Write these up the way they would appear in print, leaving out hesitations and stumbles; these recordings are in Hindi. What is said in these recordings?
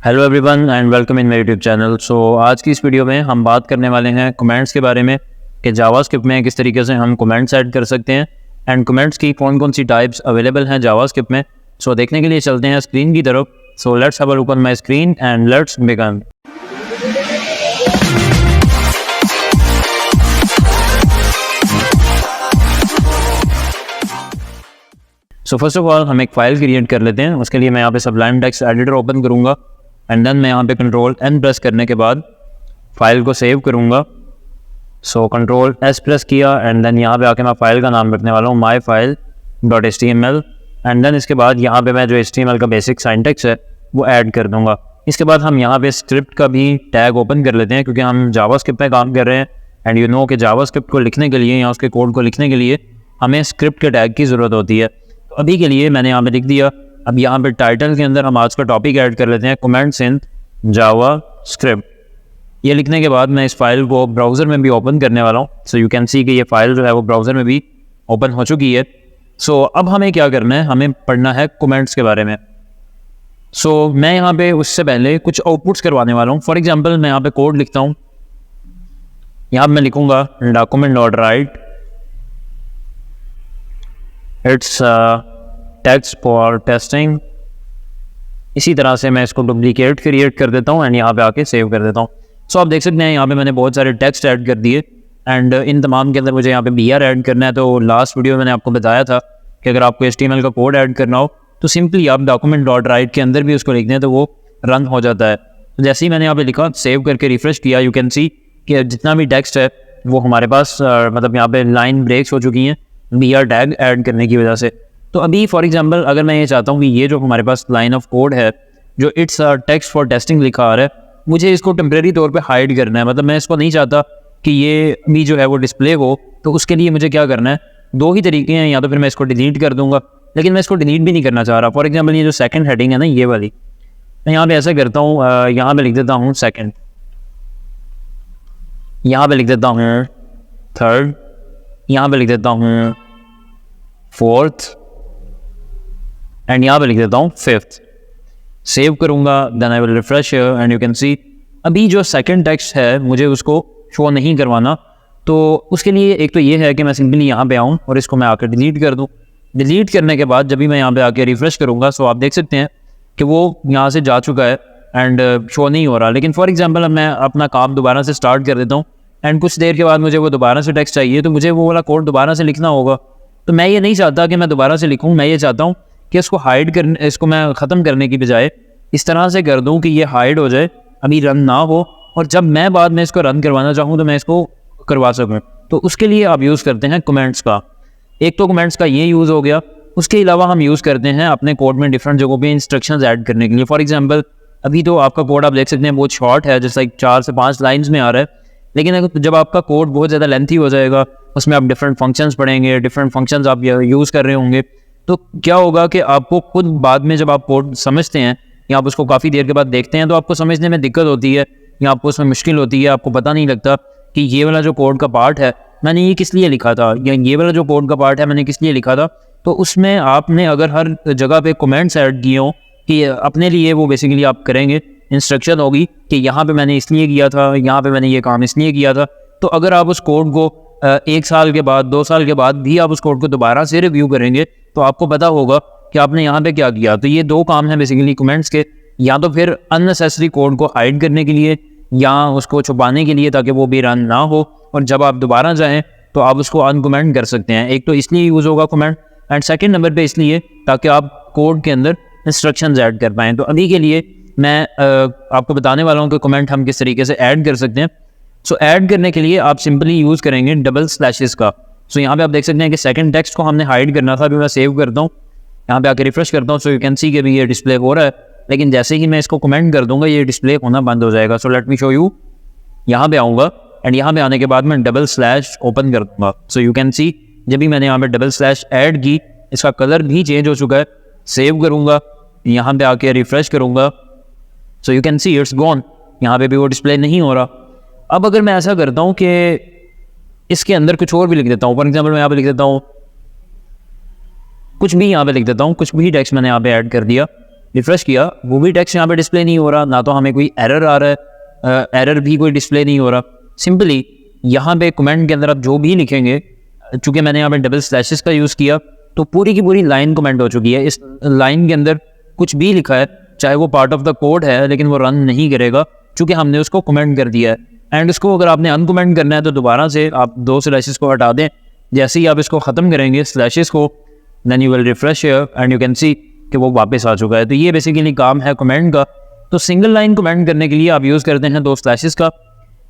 Hello everyone and welcome in my YouTube channel. So आज की इस वीडियो में हम बात करने वाले हैं कमेंट्स के बारे में कि जावास्क्रिप्ट में किस तरीके से हम कमेंट्स ऐड कर सकते हैं एंड कमेंट्स की कौन कौन सी टाइप्स अवेलेबल हैं जावास्क्रिप्ट में। सो देखने के लिए चलते हैं स्क्रीन की तरफ। So let's have a look on my screen and let's begin. So first of all हम एक फ़ाइल क्रिएट कर लेते हैं। उसके लिए मैं यहाँ पे सबलाइम टेक्स्ट एडिटर ओपन करूँगा एंड देन मैं यहाँ पे Ctrl+N प्रेस करने के बाद फाइल को सेव करूँगा। सो Ctrl+S प्रेस किया एंड देन यहाँ पे आके मैं फ़ाइल का नाम रखने वाला हूँ myfile.html एंड देन इसके बाद यहाँ पे मैं जो HTML का बेसिक सिंटैक्स है वो ऐड कर दूँगा। इसके बाद हम यहाँ पे स्क्रिप्ट का भी टैग ओपन कर लेते हैं क्योंकि हम जावास्क्रिप्ट पे काम कर रहे हैं एंड यू नो कि जावास्क्रिप्ट को लिखने के लिए या उसके कोड को लिखने के लिए हमें स्क्रिप्ट के टैग की ज़रूरत होती है। तो अभी के लिए मैंने यहाँ पे लिख दिया। अब यहाँ पे टाइटल के अंदर हम आज का टॉपिक ऐड कर लेते हैं कमेंट्स इन जावास्क्रिप्ट। ये लिखने के बाद मैं इस फाइल को ब्राउज़र में भी ओपन करने वाला हूँ। सो यू कैन सी कि ये फाइल जो है वो ब्राउज़र में भी ओपन हो चुकी है। सो अब हमें क्या करना है, हमें पढ़ना है कमेंट्स के बारे में। सो मैं यहाँ पे उससे पहले कुछ आउटपुट्स करवाने वाला हूँ। फॉर एग्जाम्पल मैं यहाँ पे कोड लिखता हूँ। यहाँ मैं लिखूँगा document.write it's text for testing. इसी तरह से मैं इसको डुप्लीकेट क्रिएट कर देता हूँ एंड यहाँ पे आके सेव कर देता हूँ। सो आप देख सकते हैं यहाँ पे मैंने बहुत सारे टेक्स्ट ऐड कर दिए एंड इन तमाम के अंदर मुझे यहाँ पे BR ऐड करना है। तो लास्ट वीडियो में मैंने आपको बताया था कि अगर आपको HTML का कोड ऐड करना हो तो सिंपली आप document.write के अंदर भी उसको लिख दें तो वो रन हो जाता है। तो जैसे ही मैंने यहाँ पे लिखा, सेव करके रिफ्रेश किया, यू कैन सी कि जितना भी टेक्स्ट है वो हमारे पास मतलब यहाँ पे लाइन ब्रेक्स हो चुकी हैं BR टैग ऐड करने की वजह से। तो अभी फॉर एग्जांपल अगर मैं ये चाहता हूँ कि ये जो हमारे पास लाइन ऑफ कोड है जो इट्स टेक्स्ट फॉर टेस्टिंग लिखा आ रहा है, मुझे इसको टेम्प्रेरी तौर पे हाइड करना है। मतलब मैं इसको नहीं चाहता कि ये भी जो है वो डिस्प्ले हो। तो उसके लिए मुझे क्या करना है, दो ही तरीके हैं। या तो फिर मैं इसको डिलीट कर दूंगा, लेकिन मैं इसको डिलीट भी नहीं करना चाह रहा। फॉर एग्जाम्पल ये जो सेकंड हेडिंग है ना, ये वाली, मैं यहाँ पे ऐसा करता हूँ, यहाँ पे लिख देता हूँ सेकंड, यहाँ पे लिख देता हूँ थर्ड, यहाँ पे लिख देता हूँ फोर्थ एंड यहाँ पे लिख देता हूँ फिफ्थ। सेव करूँगा, then I will refresh and you can see अभी जो सेकंड टेक्स्ट है मुझे उसको शो नहीं करवाना। तो उसके लिए एक तो ये है कि मैं सिंपली यहाँ पे आऊँ और इसको मैं आकर डिलीट कर दूँ। डिलीट करने के बाद जब भी मैं यहाँ पे आके रिफ्रेश करूँगा सो आप देख सकते हैं कि वो यहाँ से जा चुका है एंड शो नहीं हो रहा। लेकिन फॉर एग्जाम्पल अब मैं अपना काम दोबारा से स्टार्ट कर देता हूँ एंड कुछ देर के बाद मुझे वो दोबारा से टेक्स्ट चाहिए, तो मुझे वो वाला कोड दोबारा से लिखना होगा। तो मैं ये नहीं चाहता कि मैं दोबारा से लिखूँ, मैं ये चाहता हूँ कि इसको हाइड करने, इसको मैं ख़त्म करने की बजाय इस तरह से कर दूँ कि ये हाइड हो जाए, अभी रन ना हो, और जब मैं बाद में इसको रन करवाना चाहूँ तो मैं इसको करवा सकूँ। तो उसके लिए आप यूज़ करते हैं कमेंट्स का। एक तो कमेंट्स का ये यूज़ हो गया। उसके अलावा हम यूज़ करते हैं अपने कोड में डिफरेंट जगहों पे इंस्ट्रक्शंस ऐड करने के लिए। फॉर एग्जांपल अभी तो आपका कोड आप देख सकते हैं बहुत शॉर्ट है, जैसे 4 से 5 लाइन्स में आ रहा है। लेकिन अगर जब आपका कोड बहुत ज़्यादा लेंथी हो जाएगा, उसमें आप डिफरेंट फंक्शंस पढ़ेंगे, डिफरेंट फंक्शंस आप यूज़ कर रहे होंगे, तो क्या होगा कि आपको खुद बाद में जब आप कोड समझते हैं या आप उसको काफ़ी देर के बाद देखते हैं तो आपको समझने में दिक्कत होती है या आपको उसमें मुश्किल होती है। आपको पता नहीं लगता कि ये वाला जो कोड का पार्ट है मैंने ये किस लिए लिखा था, या ये वाला जो कोड का पार्ट है मैंने किस लिए लिखा था। तो उसमें आपने अगर हर जगह पे कमेंट्स ऐड किए हों कि अपने लिए, वो बेसिकली आप करेंगे, इंस्ट्रक्शन होगी कि यहाँ पे मैंने इसलिए किया था, यहाँ पे मैंने ये काम इसलिए किया था। तो अगर आप उस कोड को 1 साल के बाद, 2 साल के बाद भी आप उस कोड को दोबारा से रिव्यू करेंगे तो आपको पता होगा कि आपने यहाँ पे क्या किया। तो ये 2 काम हैं बेसिकली कमेंट्स के, या तो फिर अननेसेसरी कोड को हाइड करने के लिए या उसको छुपाने के लिए ताकि वो भी रन ना हो, और जब आप दोबारा जाएँ तो आप उसको अनकमेंट कर सकते हैं। एक तो इसलिए यूज़ होगा कमेंट, एंड सेकेंड नंबर पर इसलिए ताकि आप कोड के अंदर इंस्ट्रक्शंस ऐड कर पाएँ। तो अभी के लिए मैं आपको बताने वाला हूँ कि कमेंट हम किस तरीके से ऐड कर सकते हैं। सो ऐड करने के लिए आप सिंपली यूज़ करेंगे डबल स्लैशेस का। सो यहाँ पे आप देख सकते हैं कि सेकंड टेक्स्ट को हमने हाइड करना था। अभी मैं सेव करता हूँ, यहाँ पे आके रिफ्रेश करता हूँ, सो यू कैन सी कि भी ये डिस्प्ले हो रहा है। लेकिन जैसे ही मैं इसको कमेंट कर दूंगा ये डिस्प्ले होना बंद हो जाएगा। So let me show you. यहाँ पे आऊँगा एंड यहाँ पे आने के बाद मैं डबल स्लैश ओपन कर दूँगा। सो यू कैन सी जब भी मैंने यहाँ पे डबल स्लैश ऐड की, इसका कलर भी चेंज हो चुका है। सेव करूँगा, यहाँ पे आके रिफ्रेश करूँगा, so you can see it's gone. यहाँ पे भी वो डिस्प्ले नहीं हो रहा। अब अगर मैं ऐसा करता हूँ कि इसके अंदर कुछ और भी लिख देता हूँ, फॉर एग्जाम्पल मैं यहाँ पे लिख देता हूँ कुछ भी, यहाँ पे लिख देता हूँ कुछ भी टेक्स्ट मैंने यहाँ पे ऐड कर दिया रिफ्रेश किया वो भी टेक्स्ट यहाँ पे डिस्प्ले नहीं हो रहा, ना तो हमें कोई एरर आ रहा है, एरर भी कोई डिस्प्ले नहीं हो रहा। सिंपली यहाँ पे कमेंट के अंदर आप जो भी लिखेंगे, चूँकि मैंने यहाँ पे डबल स्लैशेस का यूज़ किया तो पूरी की पूरी लाइन कमेंट हो चुकी है। इस लाइन के अंदर कुछ भी लिखा है, चाहे वो पार्ट ऑफ द कोड है, लेकिन वो रन नहीं करेगा चूँकि हमने उसको कमेंट कर दिया है। एंड उसको अगर आपने अनकमेंट करना है तो दोबारा से आप 2 स्लैशेस को हटा दें। जैसे ही आप इसको ख़त्म करेंगे स्लैशेस को, then you will refresh here and you can see कि वो वापस आ चुका है। तो ये बेसिकली काम है कमेंट का। तो सिंगल लाइन कमेंट करने के लिए आप यूज़ करते हैं 2 स्लैशेस का।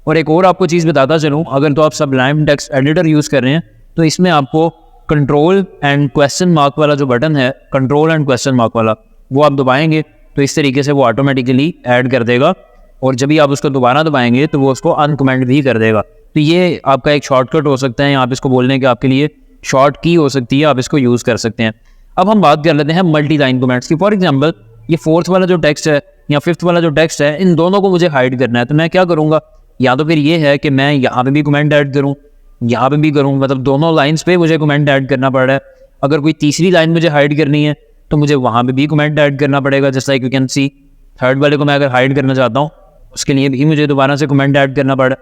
और एक और आपको चीज़ बताता चलूँ, अगर तो आप सबलाइम टेक्स्ट एडिटर यूज़ कर रहे हैं तो इसमें आपको कंट्रोल एंड क्वेश्चन मार्क वाला जो बटन है, कंट्रोल एंड क्वेश्चन मार्क वाला, वो आप दबाएंगे तो इस तरीके से वो ऑटोमेटिकली ऐड कर देगा। और जब भी आप उसको दोबारा दबाएंगे तो वो उसको अनकमेंट भी कर देगा। तो ये आपका एक शॉर्टकट हो सकता है, आप इसको बोलने के आपके लिए शॉर्ट की हो सकती है, आप इसको यूज़ कर सकते हैं। अब हम बात कर लेते हैं मल्टी लाइन कमेंट्स की। फॉर एग्जांपल ये 4th वाला जो टेक्स्ट है या 5th वाला जो टेक्स्ट है, इन दोनों को मुझे हाइड करना है। तो मैं क्या करूँगा, या तो फिर ये है कि मैं यहाँ पे भी कमेंट ऐड करूँ, यहाँ पे भी करूँ, मतलब दोनों लाइन्स पे मुझे कमेंट ऐड करना पड़ रहा है। अगर कोई तीसरी लाइन मुझे हाइड करनी है तो मुझे वहाँ पे भी कमेंट ऐड करना पड़ेगा। Just like you can C 3rd वाले को मैं अगर हाइड करना चाहता हूँ उसके लिए भी मुझे दोबारा से कमेंट ऐड करना पड़ा।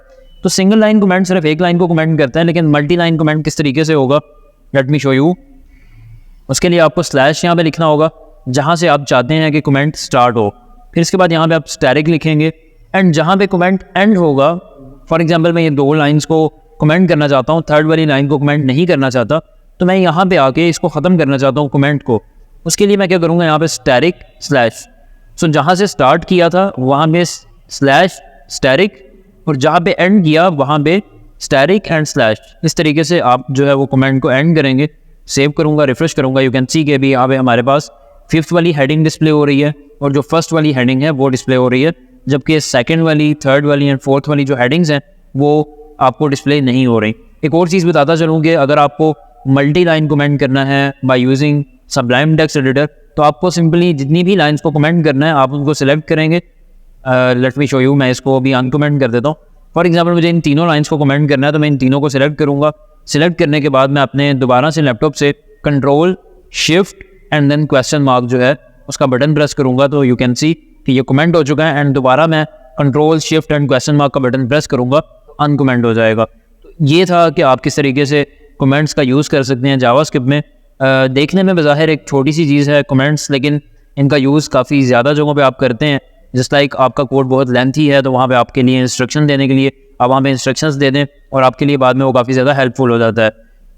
तो सिंगल लाइन कमेंट सिर्फ एक लाइन को कमेंट करता है, लेकिन मल्टी लाइन कमेंट किस तरीके से होगा, लेट मी शो यू। उसके लिए आपको स्लैश यहाँ पे लिखना होगा जहाँ से आप चाहते हैं कि कमेंट स्टार्ट हो। फिर इसके बाद यहाँ पे आप स्टैटिक लिखेंगे एंड जहाँ पे कमेंट एंड होगा, फॉर एग्जांपल मैं ये 2 लाइंस को कमेंट करना चाहता हूँ, 3rd वाली लाइन को कमेंट नहीं करना चाहता, तो मैं यहाँ पे आके इसको ख़त्म करना चाहता हूँ कमेंट को। उसके लिए मैं क्या करूँगा, यहाँ पे स्टैटिक स्लैश, सो जहाँ से स्टार्ट किया था वहाँ पे स्लैश स्टैटिक, और जहाँ पे एंड किया वहाँ पे स्टैटिक एंड स्लैश। इस तरीके से आप जो है वो कमेंट को एंड करेंगे। सेव करूँगा, रिफ्रेश करूँगा, यू कैन सी के भी यहाँ पे हमारे पास 5th वाली हेडिंग डिस्प्ले हो रही है और जो 1st वाली हेडिंग है वो डिस्प्ले हो रही है, जबकि 2nd वाली, 3rd वाली एंड 4th वाली जो हेडिंग्स हैं वो आपको डिस्प्ले नहीं हो रही। एक और चीज़ बताता चलूँ कि अगर आपको मल्टी लाइन कमेंट करना है by using Sublime text editor, तो आपको सिंपली जितनी भी लाइंस को कमेंट करना है आप उनको सिलेक्ट करेंगे। लेट मी शो यू, मैं इसको अभी अनकमेंट कर देता हूँ। फॉर एग्जांपल मुझे इन तीनों लाइंस को कमेंट करना है तो मैं इन तीनों को सिलेक्ट करूँगा। सिलेक्ट करने के बाद मैं अपने दोबारा से लैपटॉप से control shift and then question mark जो है उसका बटन प्रेस करूँगा, तो यू कैन सी कि ये कमेंट हो चुका है। एंड दोबारा मैं control shift and question mark का बटन प्रेस करूँगा, अनकमेंट हो जाएगा। तो ये था कि आप किस तरीके से कमेंट्स का यूज़ कर सकते हैं जावास्क्रिप्ट में। देखने में बज़ाहिर एक छोटी सी चीज़ है कमेंट्स, लेकिन इनका यूज़ काफ़ी ज़्यादा जगहों पे आप करते हैं। जस्ट लाइक आपका कोड बहुत लेंथी है तो वहाँ पे आपके लिए इंस्ट्रक्शन देने के लिए आप वहाँ पे इंस्ट्रक्शंस दे दें और आपके लिए बाद में वो काफ़ी ज़्यादा हेल्पफुल हो जाता है।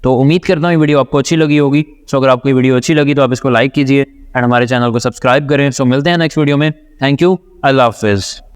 तो उम्मीद करता हूँ ये वीडियो आपको अच्छी लगी होगी। सो अगर आपको ये वीडियो अच्छी लगी तो आप इसको लाइक कीजिए एंड हमारे चैनल को सब्सक्राइब करें। सो मिलते हैं नेक्स्ट वीडियो में। थैंक यू, अल्लाह हाफिज़।